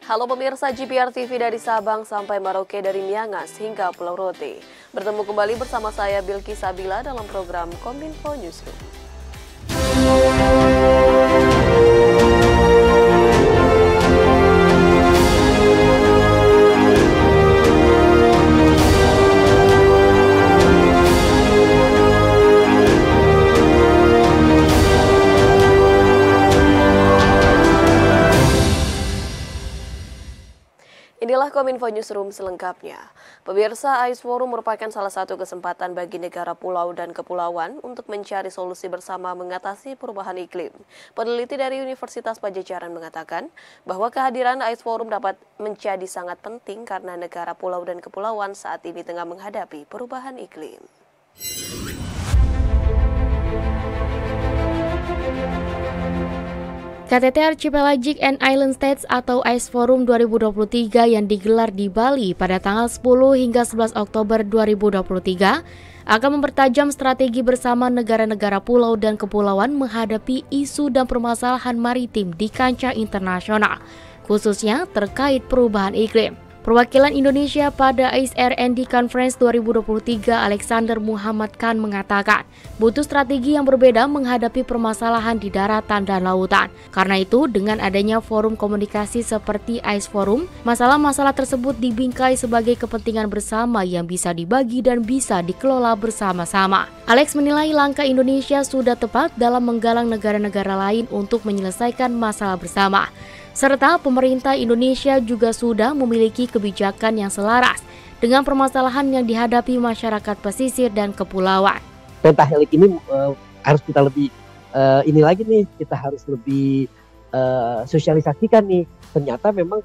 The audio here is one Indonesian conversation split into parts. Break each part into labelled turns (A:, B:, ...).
A: Halo pemirsa GPR TV dari Sabang sampai Merauke, dari Miangas hingga Pulau Rote. Bertemu kembali bersama saya Bilky Sabila dalam program Kominfo Newsroom. Inilah Kominfo Newsroom selengkapnya. Pemirsa, Ice Forum merupakan salah satu kesempatan bagi negara pulau dan kepulauan untuk mencari solusi bersama mengatasi perubahan iklim. Peneliti dari Universitas Padjadjaran mengatakan bahwa kehadiran Ice Forum dapat menjadi sangat penting karena negara pulau dan kepulauan saat ini tengah menghadapi perubahan iklim.
B: KTT Archipelagic and Island States atau Ice Forum 2023 yang digelar di Bali pada tanggal 10 hingga 11 Oktober 2023 akan mempertajam strategi bersama negara-negara pulau dan kepulauan menghadapi isu dan permasalahan maritim di kancah internasional, khususnya terkait perubahan iklim. Perwakilan Indonesia pada ICE-R&D Conference 2023 Alexander Muhammad Khan mengatakan butuh strategi yang berbeda menghadapi permasalahan di daratan dan lautan. Karena itu, dengan adanya forum komunikasi seperti Ice Forum, masalah-masalah tersebut dibingkai sebagai kepentingan bersama yang bisa dibagi dan bisa dikelola bersama-sama. Alex menilai langkah Indonesia sudah tepat dalam menggalang negara-negara lain untuk menyelesaikan masalah bersama. Serta pemerintah Indonesia juga sudah memiliki kebijakan yang selaras dengan permasalahan yang dihadapi masyarakat pesisir dan kepulauan.
C: Pentahelix ini harus kita lebih kita harus lebih sosialisasikan nih. Ternyata memang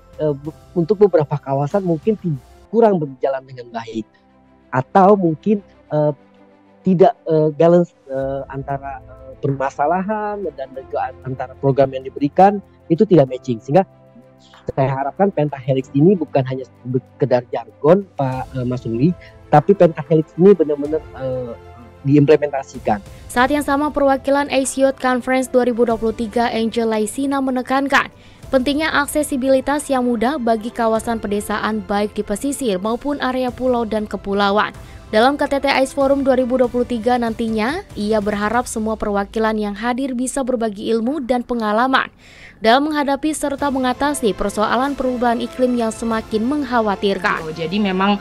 C: untuk beberapa kawasan mungkin kurang berjalan dengan baik, atau mungkin tidak balance antara permasalahan dan juga antara program yang diberikan itu tidak matching, sehingga saya harapkan Pentahelix ini bukan hanya sekedar jargon Pak Mas Uli, tapi Pentahelix ini benar-benar diimplementasikan.
B: Saat yang sama, perwakilan Ace Youth Conference 2023 Angel Laisina menekankan pentingnya aksesibilitas yang mudah bagi kawasan pedesaan baik di pesisir maupun area pulau dan kepulauan. Dalam KTT Ice Forum 2023 nantinya, ia berharap semua perwakilan yang hadir bisa berbagi ilmu dan pengalaman dalam menghadapi serta mengatasi persoalan perubahan iklim yang semakin mengkhawatirkan.
D: Jadi memang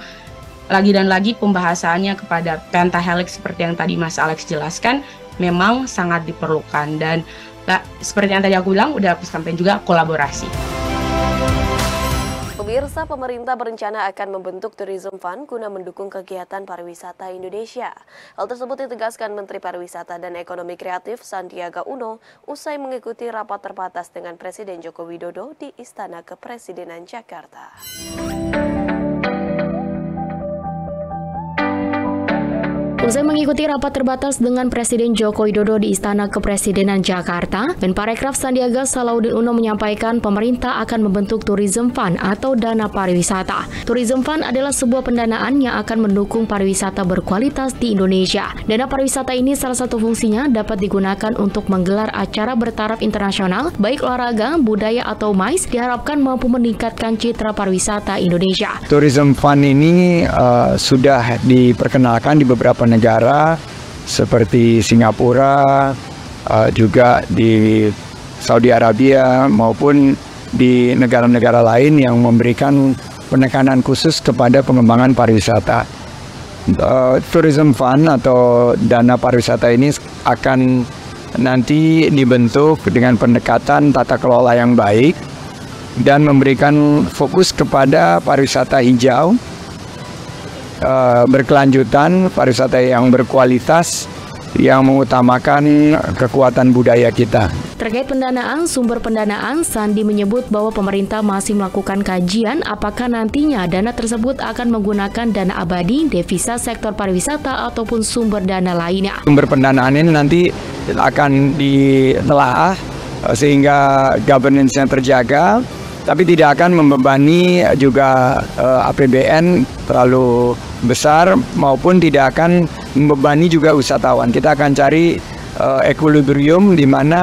D: lagi dan lagi pembahasannya kepada Pentahelix seperti yang tadi Mas Alex jelaskan memang sangat diperlukan, dan seperti yang tadi aku bilang udah aku sampaikan juga kolaborasi.
A: Pemirsa, pemerintah berencana akan membentuk Tourism Fund guna mendukung kegiatan pariwisata Indonesia. Hal tersebut ditegaskan Menteri Pariwisata dan Ekonomi Kreatif Sandiaga Uno usai mengikuti rapat terbatas dengan Presiden Joko Widodo di Istana Kepresidenan Jakarta.
B: Usai mengikuti rapat terbatas dengan Presiden Joko Widodo di Istana Kepresidenan Jakarta, Menparekraf Sandiaga Salahuddin Uno menyampaikan pemerintah akan membentuk Tourism Fund atau dana pariwisata. Tourism Fund adalah sebuah pendanaan yang akan mendukung pariwisata berkualitas di Indonesia. Dana pariwisata ini salah satu fungsinya dapat digunakan untuk menggelar acara bertaraf internasional, baik olahraga, budaya atau MICE, diharapkan mampu meningkatkan citra pariwisata Indonesia.
E: Tourism Fund ini sudah diperkenalkan di beberapa negara seperti Singapura, juga di Saudi Arabia maupun di negara-negara lain yang memberikan penekanan khusus kepada pengembangan pariwisata. Tourism Fund atau dana pariwisata ini akan nanti dibentuk dengan pendekatan tata kelola yang baik dan memberikan fokus kepada pariwisata hijau, berkelanjutan, pariwisata yang berkualitas, yang mengutamakan kekuatan budaya kita.
B: Terkait pendanaan, sumber pendanaan, Sandi menyebut bahwa pemerintah masih melakukan kajian apakah nantinya dana tersebut akan menggunakan dana abadi, devisa sektor pariwisata, ataupun sumber dana lainnya.
E: Sumber pendanaan ini nanti akan ditelaah sehingga governance-nya terjaga, tapi tidak akan membebani juga APBN terlalu besar maupun tidak akan membebani juga wisatawan. Kita akan cari equilibrium di mana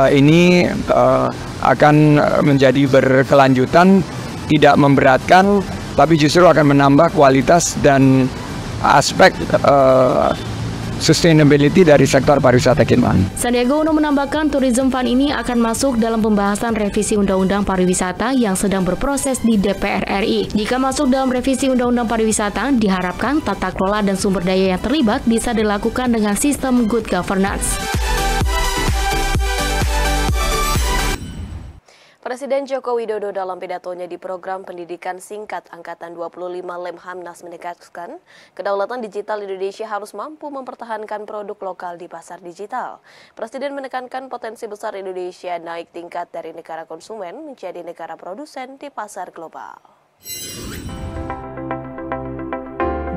E: ini akan menjadi berkelanjutan, tidak memberatkan, tapi justru akan menambah kualitas dan aspek sustainability dari sektor pariwisata kita.
B: Sandiaga Uno menambahkan Tourism Fund ini akan masuk dalam pembahasan revisi Undang-Undang Pariwisata yang sedang berproses di DPR RI. Jika masuk dalam revisi Undang-Undang Pariwisata, diharapkan tata kelola dan sumber daya yang terlibat bisa dilakukan dengan sistem good governance.
A: Presiden Joko Widodo dalam pidatonya di program pendidikan singkat Angkatan 25 Lemhamnas menegaskan, kedaulatan digital Indonesia harus mampu mempertahankan produk lokal di pasar digital. Presiden menekankan potensi besar Indonesia naik tingkat dari negara konsumen menjadi negara produsen di pasar global.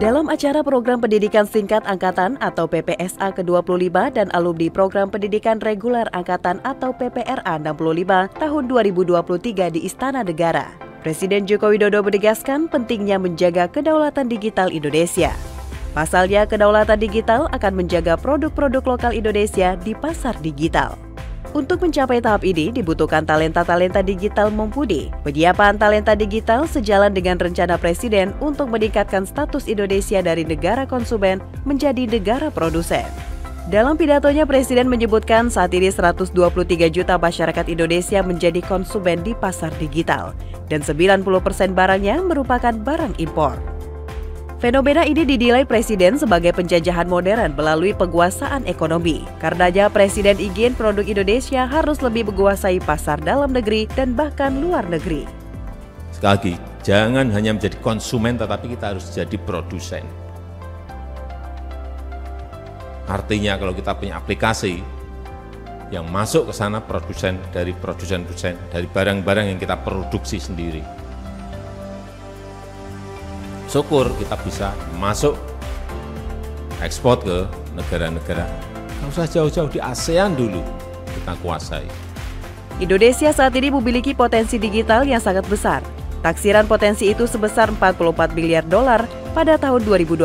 F: Dalam acara program pendidikan singkat Angkatan atau PPSA ke-25 dan alumni program pendidikan reguler Angkatan atau PPRA 65 tahun 2023 di Istana Negara, Presiden Joko Widodo menegaskan pentingnya menjaga kedaulatan digital Indonesia. Pasalnya, kedaulatan digital akan menjaga produk-produk lokal Indonesia di pasar digital. Untuk mencapai tahap ini dibutuhkan talenta-talenta digital mumpuni. Penyiapan talenta digital sejalan dengan rencana Presiden untuk meningkatkan status Indonesia dari negara konsumen menjadi negara produsen. Dalam pidatonya, Presiden menyebutkan saat ini 123 juta masyarakat Indonesia menjadi konsumen di pasar digital dan 90% barangnya merupakan barang impor. Fenomena ini dinilai Presiden sebagai penjajahan modern melalui penguasaan ekonomi. Karenanya Presiden ingin produk Indonesia harus lebih menguasai pasar dalam negeri dan bahkan luar negeri.
G: Sekali lagi, jangan hanya menjadi konsumen tetapi kita harus jadi produsen. Artinya kalau kita punya aplikasi yang masuk ke sana produsen dari barang-barang yang kita produksi sendiri. Syukur kita bisa masuk ekspor ke negara-negara. Nggak usah jauh-jauh, di ASEAN dulu kita kuasai.
F: Indonesia saat ini memiliki potensi digital yang sangat besar. Taksiran potensi itu sebesar 44 miliar dolar pada tahun 2020.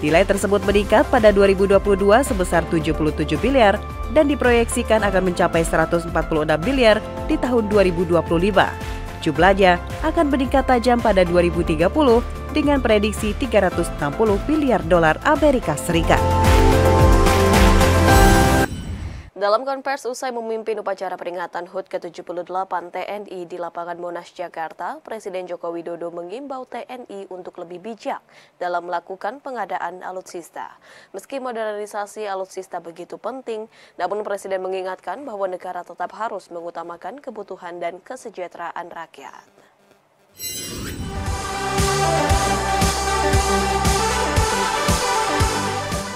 F: Nilai tersebut meningkat pada 2022 sebesar 77 miliar dan diproyeksikan akan mencapai 146 miliar di tahun 2025. Jumlahnya akan meningkat tajam pada 2030 dengan prediksi 360 miliar dolar Amerika Serikat.
A: Dalam konversi usai memimpin upacara peringatan HUT ke-78 TNI di lapangan Monas, Jakarta, Presiden Joko Widodo mengimbau TNI untuk lebih bijak dalam melakukan pengadaan alutsista. Meski modernisasi alutsista begitu penting, namun Presiden mengingatkan bahwa negara tetap harus mengutamakan kebutuhan dan kesejahteraan rakyat.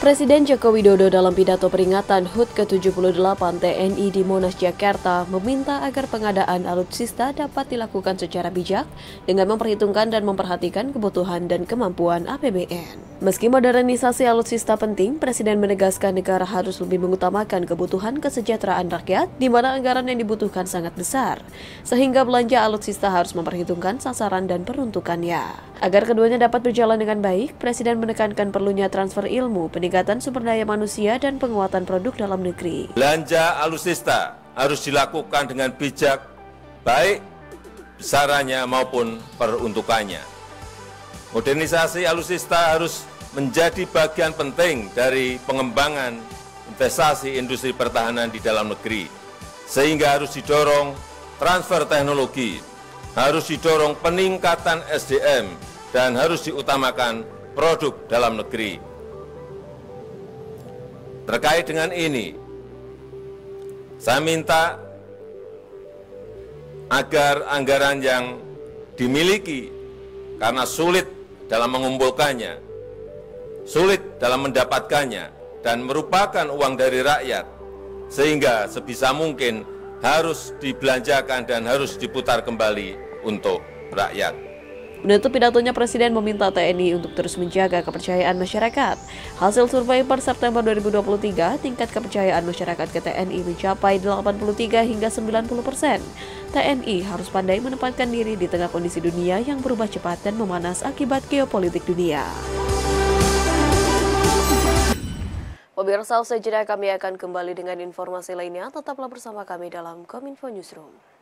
A: Presiden Joko Widodo dalam pidato peringatan HUT ke-78 TNI di Monas, Jakarta meminta agar pengadaan alutsista dapat dilakukan secara bijak dengan memperhitungkan dan memperhatikan kebutuhan dan kemampuan APBN. Meski modernisasi alutsista penting, Presiden menegaskan negara harus lebih mengutamakan kebutuhan kesejahteraan rakyat di mana anggaran yang dibutuhkan sangat besar, sehingga belanja alutsista harus memperhitungkan sasaran dan peruntukannya. Agar keduanya dapat berjalan dengan baik, Presiden menekankan perlunya transfer ilmu, peningkatan sumber daya manusia, dan penguatan produk dalam negeri.
G: Belanja alutsista harus dilakukan dengan bijak, baik besarannya maupun peruntukannya. Modernisasi alutsista harus menjadi bagian penting dari pengembangan investasi industri pertahanan di dalam negeri, sehingga harus didorong transfer teknologi, harus didorong peningkatan SDM, dan harus diutamakan produk dalam negeri. Terkait dengan ini, saya minta agar anggaran yang dimiliki karena sulit dalam mengumpulkannya, sulit dalam mendapatkannya, dan merupakan uang dari rakyat, sehingga sebisa mungkin harus dibelanjakan dan harus diputar kembali untuk rakyat.
A: Menutup pidatonya, Presiden meminta TNI untuk terus menjaga kepercayaan masyarakat. Hasil survei per September 2023, tingkat kepercayaan masyarakat ke TNI mencapai 83 hingga 90%. TNI harus pandai menempatkan diri di tengah kondisi dunia yang berubah cepat dan memanas akibat geopolitik dunia. Pemirsa, usai jeda kami akan kembali dengan informasi lainnya. Tetaplah bersama kami dalam Kominfo Newsroom.